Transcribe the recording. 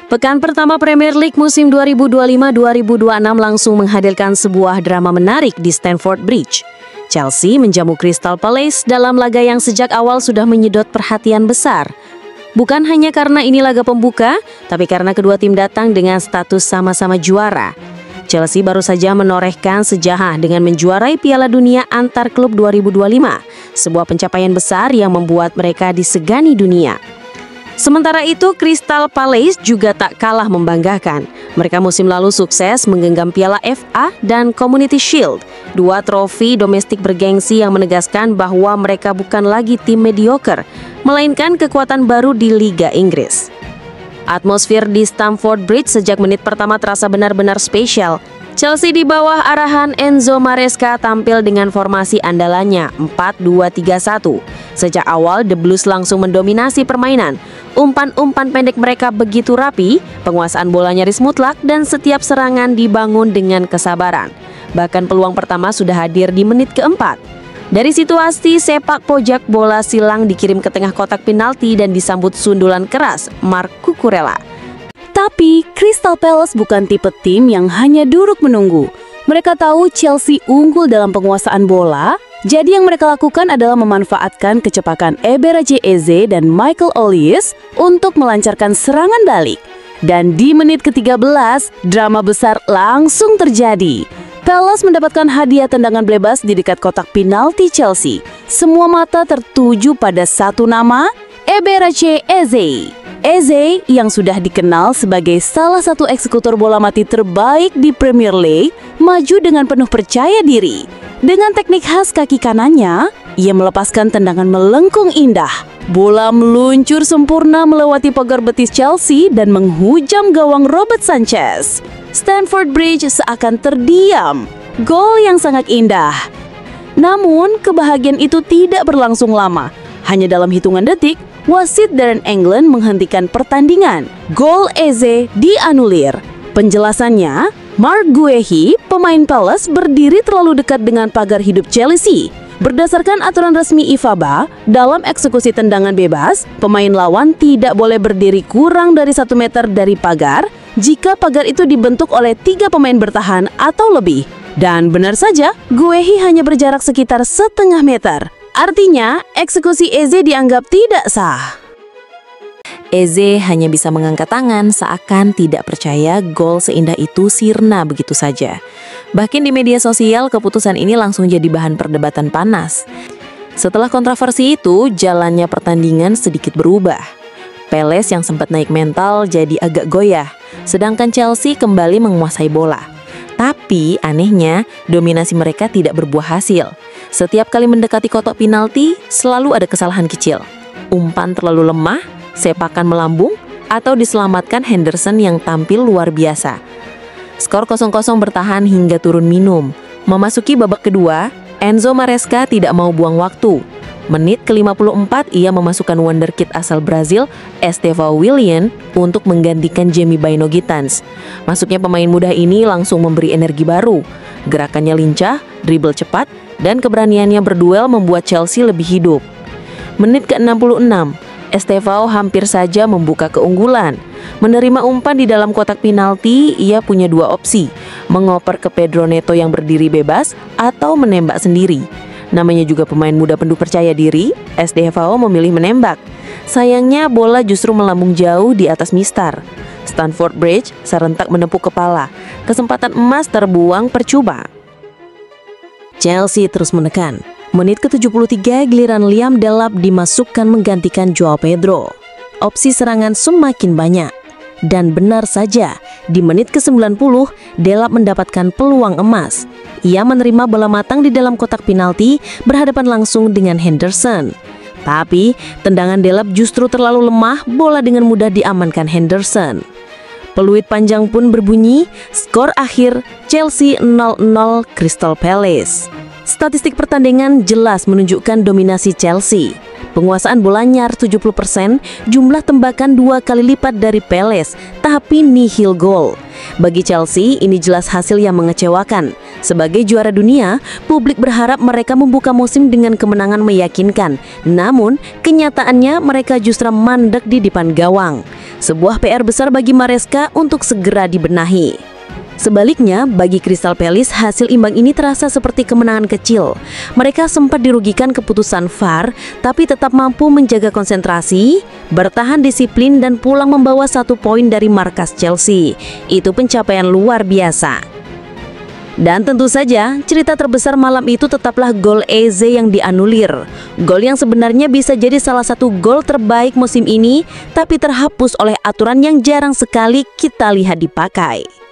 Pekan pertama Premier League musim 2025-2026 langsung menghadirkan sebuah drama menarik di Stamford Bridge. Chelsea menjamu Crystal Palace dalam laga yang sejak awal sudah menyedot perhatian besar. Bukan hanya karena ini laga pembuka, tapi karena kedua tim datang dengan status sama-sama juara. Chelsea baru saja menorehkan sejarah dengan menjuarai Piala Dunia antar klub 2025, sebuah pencapaian besar yang membuat mereka disegani dunia. Sementara itu, Crystal Palace juga tak kalah membanggakan. Mereka musim lalu sukses menggenggam Piala FA dan Community Shield, dua trofi domestik bergengsi yang menegaskan bahwa mereka bukan lagi tim mediocre, melainkan kekuatan baru di Liga Inggris. Atmosfer di Stamford Bridge sejak menit pertama terasa benar-benar spesial. Chelsea di bawah arahan Enzo Maresca tampil dengan formasi andalannya 4-2-3-1. Sejak awal, The Blues langsung mendominasi permainan. Umpan-umpan pendek mereka begitu rapi, penguasaan bola nyaris mutlak, dan setiap serangan dibangun dengan kesabaran. Bahkan peluang pertama sudah hadir di menit keempat. Dari situasi sepak pojok, bola silang dikirim ke tengah kotak penalti dan disambut sundulan keras Marc Cucurella. Tapi Crystal Palace bukan tipe tim yang hanya duduk menunggu. Mereka tahu Chelsea unggul dalam penguasaan bola, jadi yang mereka lakukan adalah memanfaatkan kecepatan Eberechi Eze dan Michael Olise untuk melancarkan serangan balik. Dan di menit ke-13, drama besar langsung terjadi. Palace mendapatkan hadiah tendangan bebas di dekat kotak penalti Chelsea. Semua mata tertuju pada satu nama, Eberechi Eze. Eze yang sudah dikenal sebagai salah satu eksekutor bola mati terbaik di Premier League, maju dengan penuh percaya diri. Dengan teknik khas kaki kanannya, ia melepaskan tendangan melengkung indah. Bola meluncur sempurna melewati pagar betis Chelsea dan menghujam gawang Robert Sanchez. Stamford Bridge seakan terdiam. Gol yang sangat indah. Namun, kebahagiaan itu tidak berlangsung lama. Hanya dalam hitungan detik, wasit Darren England menghentikan pertandingan. Gol Eze dianulir. Penjelasannya, Marc Guehi, pemain Palace, berdiri terlalu dekat dengan pagar hidup Chelsea. Berdasarkan aturan resmi IFABA, dalam eksekusi tendangan bebas, pemain lawan tidak boleh berdiri kurang dari 1 meter dari pagar jika pagar itu dibentuk oleh 3 pemain bertahan atau lebih. Dan benar saja, Guehi hanya berjarak sekitar setengah meter. Artinya, eksekusi Eze dianggap tidak sah. Eze hanya bisa mengangkat tangan seakan tidak percaya gol seindah itu sirna begitu saja. Bahkan di media sosial, keputusan ini langsung jadi bahan perdebatan panas. Setelah kontroversi itu, jalannya pertandingan sedikit berubah. Palace yang sempat naik mental jadi agak goyah, sedangkan Chelsea kembali menguasai bola. Tapi anehnya, dominasi mereka tidak berbuah hasil. Setiap kali mendekati kotak penalti, selalu ada kesalahan kecil. Umpan terlalu lemah, sepakan melambung, atau diselamatkan Henderson yang tampil luar biasa. Skor 0-0 bertahan hingga turun minum. Memasuki babak kedua, Enzo Maresca tidak mau buang waktu. Menit ke-54 ia memasukkan wonderkid asal Brazil, Estevão Willian, untuk menggantikan Jamie Bynoe Gitans. Masuknya pemain muda ini langsung memberi energi baru. Gerakannya lincah, dribble cepat, dan keberaniannya berduel membuat Chelsea lebih hidup. Menit ke-66, Estevão hampir saja membuka keunggulan. Menerima umpan di dalam kotak penalti, ia punya 2 opsi, mengoper ke Pedro Neto yang berdiri bebas atau menembak sendiri. Namanya juga pemain muda penuh percaya diri, Estevão memilih menembak. Sayangnya bola justru melambung jauh di atas mistar. Stamford Bridge serentak menepuk kepala. Kesempatan emas terbuang percuma. Chelsea terus menekan. Menit ke-73 giliran Liam Delap dimasukkan menggantikan Joao Pedro. Opsi serangan semakin banyak. Dan benar saja, di menit ke-90 Delap mendapatkan peluang emas. Ia menerima bola matang di dalam kotak penalti berhadapan langsung dengan Henderson. Tapi tendangan Delap justru terlalu lemah, bola dengan mudah diamankan Henderson. Peluit panjang pun berbunyi, skor akhir Chelsea 0-0 Crystal Palace. Statistik pertandingan jelas menunjukkan dominasi Chelsea. Penguasaan bola nyaris 70%, jumlah tembakan 2 kali lipat dari Palace, tapi nihil gol. Bagi Chelsea, ini jelas hasil yang mengecewakan. Sebagai juara dunia, publik berharap mereka membuka musim dengan kemenangan meyakinkan. Namun, kenyataannya mereka justru mandek di depan gawang. Sebuah PR besar bagi Maresca untuk segera dibenahi. Sebaliknya, bagi Crystal Palace, hasil imbang ini terasa seperti kemenangan kecil. Mereka sempat dirugikan keputusan VAR, tapi tetap mampu menjaga konsentrasi, bertahan disiplin, dan pulang membawa 1 poin dari markas Chelsea. Itu pencapaian luar biasa. Dan tentu saja, cerita terbesar malam itu tetaplah gol Eze yang dianulir. Gol yang sebenarnya bisa jadi salah satu gol terbaik musim ini, tapi terhapus oleh aturan yang jarang sekali kita lihat dipakai.